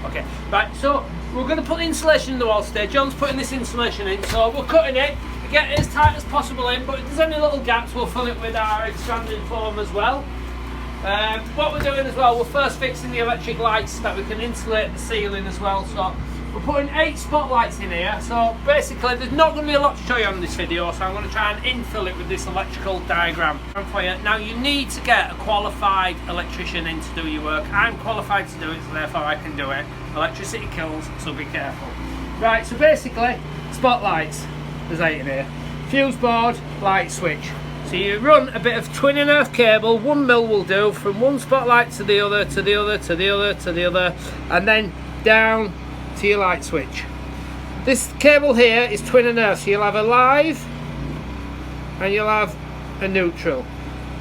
Okay, right, so we're going to put the insulation in the wall today. John's putting this insulation in, so we're cutting it to get it as tight as possible in, but if there's any little gaps, we'll fill it with our expanding foam as well. What we're doing as well, we're first fixing the electric lights so that we can insulate the ceiling as well. So we're putting 8 spotlights in here. So basically there's not going to be a lot to show you on this video, so I'm going to try and infill it with this electrical diagram for you. Now you need to get a qualified electrician in to do your work. I'm qualified to do it, so therefore I can do it. Electricity kills, so be careful. Right, so basically spotlights, there's 8 in here. Fuse board, light switch. So you run a bit of twin and earth cable, 1 mil will do, from one spotlight to the other, to the other, to the other, to the other, and then down to your light switch. This cable here is twin and earth, so you'll have a live and you'll have a neutral.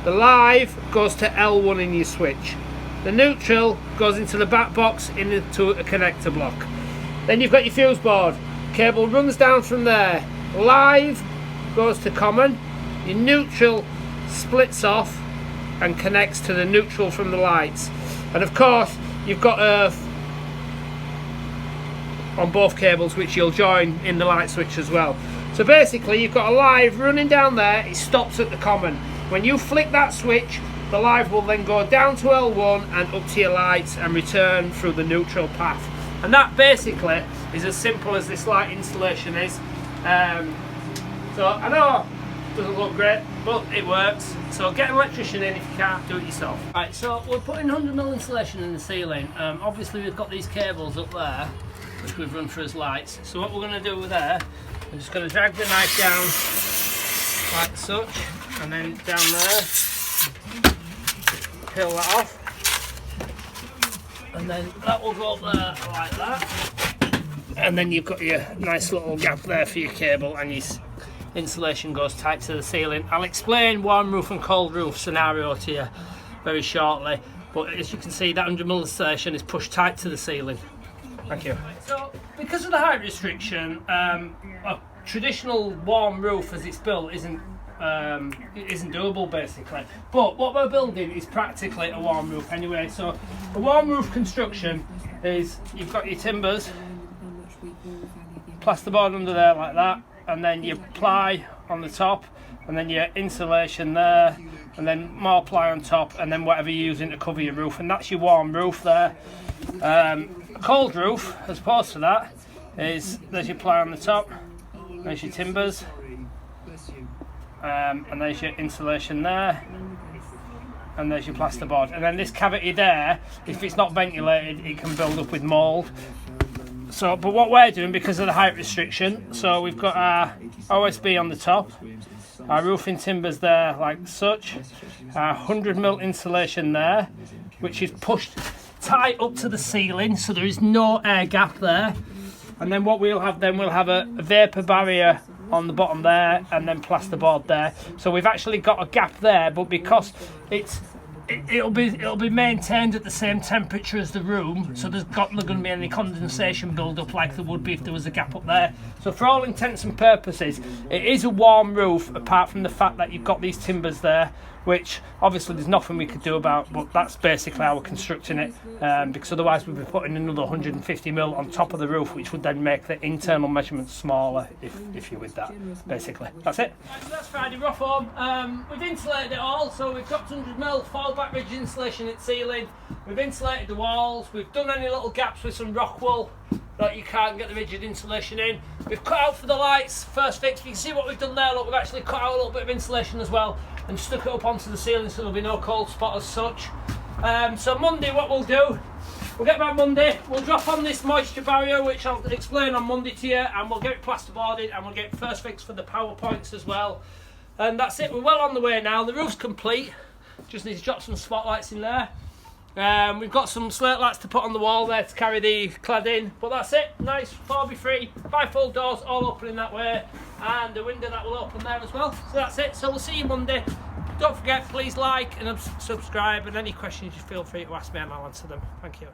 The live goes to L1 in your switch. The neutral goes into the back box into a connector block. Then you've got your fuse board. Cable runs down from there. Live goes to common. Your neutral splits off and connects to the neutral from the lights. And of course, you've got earth on both cables, which you'll join in the light switch as well. So basically, you've got a live running down there, it stops at the common. When you flick that switch, the live will then go down to L1 and up to your lights and return through the neutral path. And that basically is as simple as this light installation is. So I know doesn't look great, but it works. So get an electrician in if you can't do it yourself. Right, so we're putting 100mm insulation in the ceiling. Obviously we've got these cables up there which we've run through as lights. So what we're going to do with there, I'm just going to drag the knife down like such, and then down there, peel that off, and then that will go up there like that, and then you've got your nice little gap there for your cable, and your insulation goes tight to the ceiling. I'll explain warm roof and cold roof scenario to you very shortly, but as you can see, that 100mm insulation is pushed tight to the ceiling. Thank you. So because of the height restriction, a traditional warm roof as it's built isn't doable basically, but what we're building is practically a warm roof anyway. So a warm roof construction is, you've got your timbers, plasterboard under there like that, and then your ply on the top, and then your insulation there, and then more ply on top, and then whatever you're using to cover your roof, and that's your warm roof there. Cold roof, as opposed to that, is there's your ply on the top, there's your timbers, and there's your insulation there, and there's your plasterboard, and then this cavity there, if it's not ventilated, it can build up with mould. So, but what we're doing, because of the height restriction, so we've got our OSB on the top, our roofing timbers there like such, our 100mm insulation there, which is pushed tight up to the ceiling, so there is no air gap there. And then what we'll have then, we'll have a vapour barrier on the bottom there, and then plasterboard there. So we've actually got a gap there, but because it'll be maintained at the same temperature as the room, so there's not going to be any condensation build up like there would be if there was a gap up there. So for all intents and purposes, it is a warm roof, apart from the fact that you've got these timbers there, which obviously there's nothing we could do about, but that's basically how we're constructing it, because otherwise we'd be putting another 150mm on top of the roof, which would then make the internal measurements smaller if you're with that. Basically, that's it. Right, so that's Friday rough home. We've insulated it all, so we've got 100mm fall back ridge insulation at ceiling. We've insulated the walls. We've done any little gaps with some rock wool that you can't get the rigid insulation in. We've cut out for the lights, first fix. You can see what we've done there. Look, we've actually cut out a little bit of insulation as well and stuck it up onto the ceiling, so there'll be no cold spot as such. So Monday, what we'll do, we'll get back Monday, we'll drop on this moisture barrier, which I'll explain on Monday to you, and we'll get it plasterboarded, and we'll get it first fix for the power points as well. And that's it, we're well on the way now. The roof's complete, just need to drop some spotlights in there. We've got some slate lights to put on the wall there to carry the clad in, but that's it. Nice 4x3, 5 full doors, all opening that way, and the window that will open there as well. So that's it, so we'll see you Monday. Don't forget, please like and subscribe, and any questions you feel free to ask me and I'll answer them. Thank you.